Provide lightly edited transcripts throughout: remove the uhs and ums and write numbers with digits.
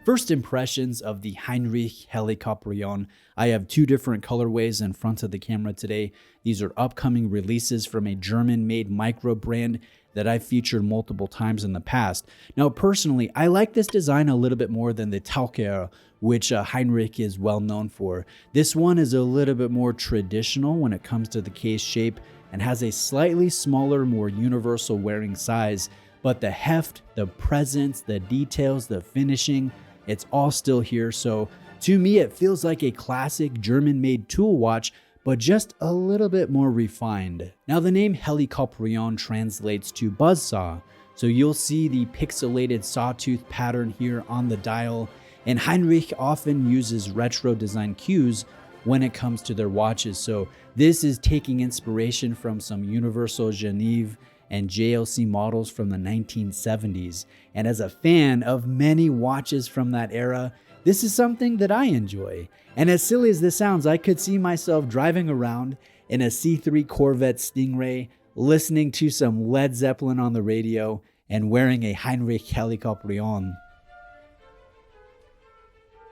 First impressions of the Heinrich Helicoprion. I have two different colorways in front of the camera today. These are upcoming releases from a German-made micro brand that I've featured multiple times in the past. Now, personally, I like this design a little bit more than the Taucher, which Heinrich is well known for. This one is a little bit more traditional when it comes to the case shape and has a slightly smaller, more universal wearing size, but the heft, the presence, the details, the finishing, it's all still here. So to me, it feels like a classic German-made tool watch, but just a little bit more refined. Now, the name Helicoprion translates to buzzsaw. So you'll see the pixelated sawtooth pattern here on the dial, and Heinrich often uses retro design cues when it comes to their watches. So this is taking inspiration from some Universal Genève and JLC models from the 1970s. And as a fan of many watches from that era, this is something that I enjoy. And as silly as this sounds, I could see myself driving around in a C3 Corvette Stingray, listening to some Led Zeppelin on the radio, and wearing a Heinrich Helicoprion.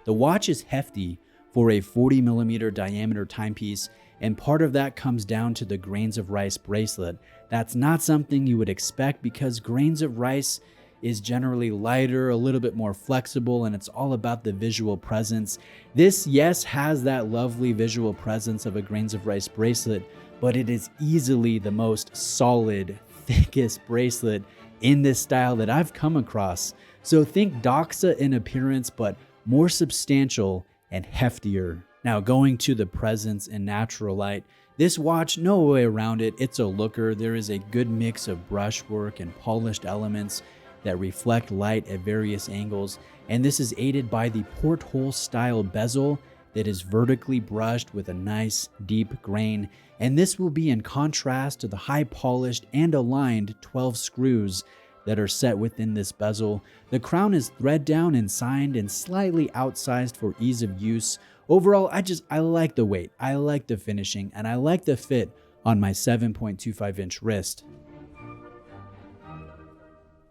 The watch is hefty for a 40mm diameter timepiece, and part of that comes down to the grains of rice bracelet. That's not something you would expect because grains of rice is generally lighter, a little bit more flexible, and it's all about the visual presence. This, yes, has that lovely visual presence of a grains of rice bracelet, but it is easily the most solid, thickest bracelet in this style that I've come across. So think Doxa in appearance, but more substantial and heftier. Now, going to the presence in natural light, this watch, no way around it, it's a looker. There is a good mix of brushwork and polished elements that reflect light at various angles, and this is aided by the porthole style bezel that is vertically brushed with a nice deep grain, and this will be in contrast to the high polished and aligned 12 screws that are set within this bezel. The crown is thread down and signed and slightly outsized for ease of use. Overall, I like the weight, I like the finishing, and I like the fit on my 7.25 inch wrist.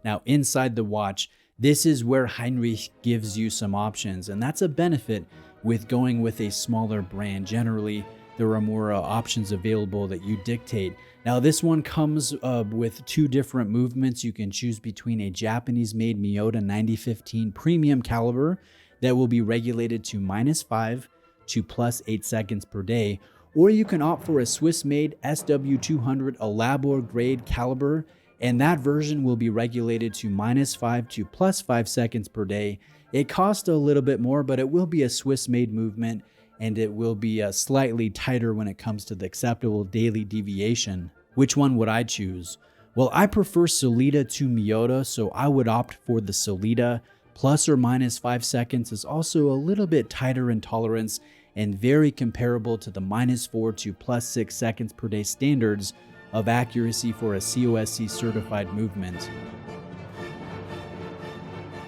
Now, inside the watch, this is where Heinrich gives you some options, and that's a benefit with going with a smaller brand. Generally, there are more options available that you dictate. Now, this one comes with two different movements. You can choose between a Japanese-made Miyota 9015 premium caliber that will be regulated to -5 to +8 seconds per day, or you can opt for a Swiss-made SW200 Elabor grade caliber, and that version will be regulated to -5 to +5 seconds per day. It costs a little bit more, but it will be a Swiss-made movement, and it will be slightly tighter when it comes to the acceptable daily deviation. Which one would I choose? Well, I prefer Solita to Miyota, so I would opt for the Solita. ±5 seconds is also a little bit tighter in tolerance and very comparable to the -4 to +6 seconds per day standards of accuracy for a COSC certified movement.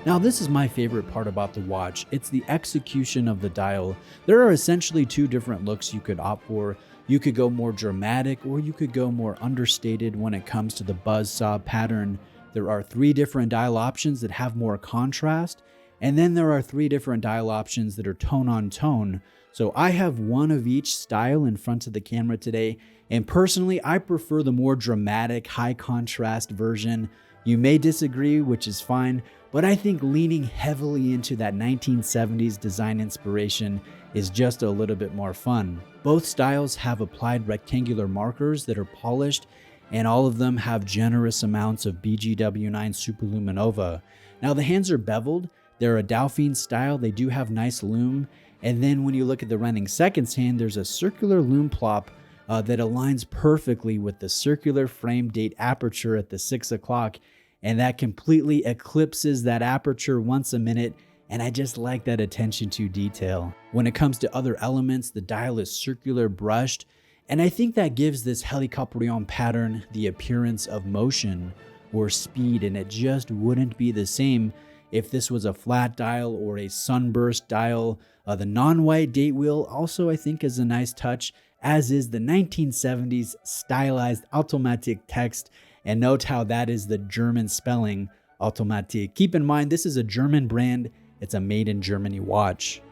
Now, this is my favorite part about the watch. It's the execution of the dial. There are essentially two different looks you could opt for. You could go more dramatic, or you could go more understated when it comes to the buzzsaw pattern. There are 3 different dial options that have more contrast, and then there are 3 different dial options that are tone on tone. So I have one of each style in front of the camera today, and personally, I prefer the more dramatic, high contrast version. You may disagree, which is fine, but I think leaning heavily into that 1970s design inspiration is just a little bit more fun. Both styles have applied rectangular markers that are polished, and all of them have generous amounts of BGW9 Superluminova. Now, the hands are beveled. They're a Dauphine style. They do have nice lume. And then when you look at the running seconds hand, there's a circular lume plop that aligns perfectly with the circular frame date aperture at the 6 o'clock. And that completely eclipses that aperture once a minute. And I just like that attention to detail. When it comes to other elements, the dial is circular brushed. And I think that gives this Helicoprion pattern the appearance of motion or speed, and it just wouldn't be the same if this was a flat dial or a sunburst dial. The non-white date wheel also, I think, is a nice touch, as is the 1970s stylized Automatic text. And note how that is the German spelling, Automatic. Keep in mind, this is a German brand, it's a made in Germany watch.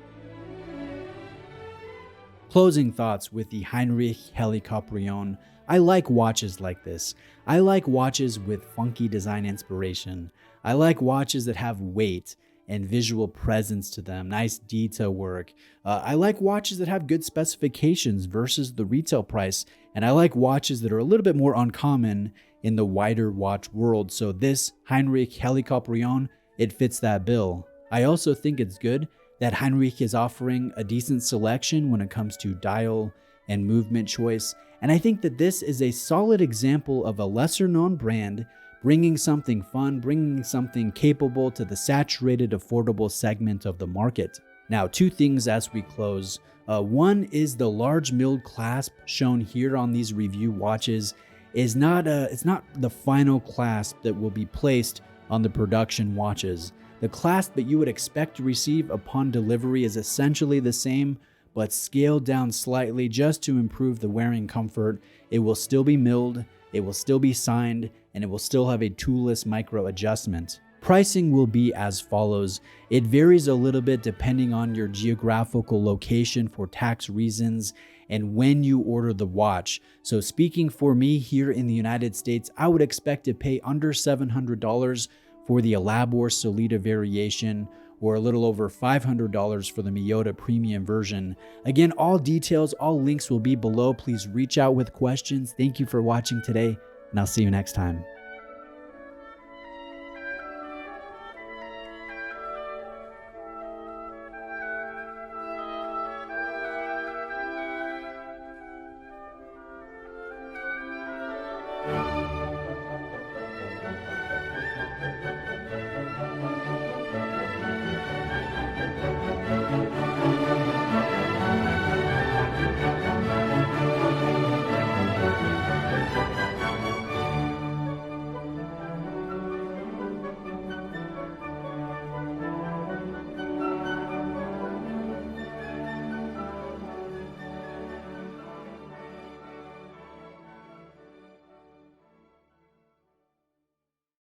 Closing thoughts with the Heinrich Helicoprion. I like watches like this. I like watches with funky design inspiration. I like watches that have weight and visual presence to them, nice detail work. I like watches that have good specifications versus the retail price. And I like watches that are a little bit more uncommon in the wider watch world. So this Heinrich Helicoprion, it fits that bill. I also think it's good that Heinrich is offering a decent selection when it comes to dial and movement choice. And I think that this is a solid example of a lesser known brand bringing something fun, bringing something capable to the saturated, affordable segment of the market. Now, two things as we close. One is the large milled clasp shown here on these review watches it's not the final clasp that will be placed on the production watches. The clasp that you would expect to receive upon delivery is essentially the same, but scaled down slightly just to improve the wearing comfort. It will still be milled, it will still be signed, and it will still have a toolless micro adjustment. Pricing will be as follows. It varies a little bit depending on your geographical location for tax reasons and when you order the watch. So speaking for me here in the United States, I would expect to pay under $700 for the Elabor Solita variation, or a little over $500 for the Miyota premium version. Again, all details, all links will be below. Please reach out with questions. Thank you for watching today, and I'll see you next time.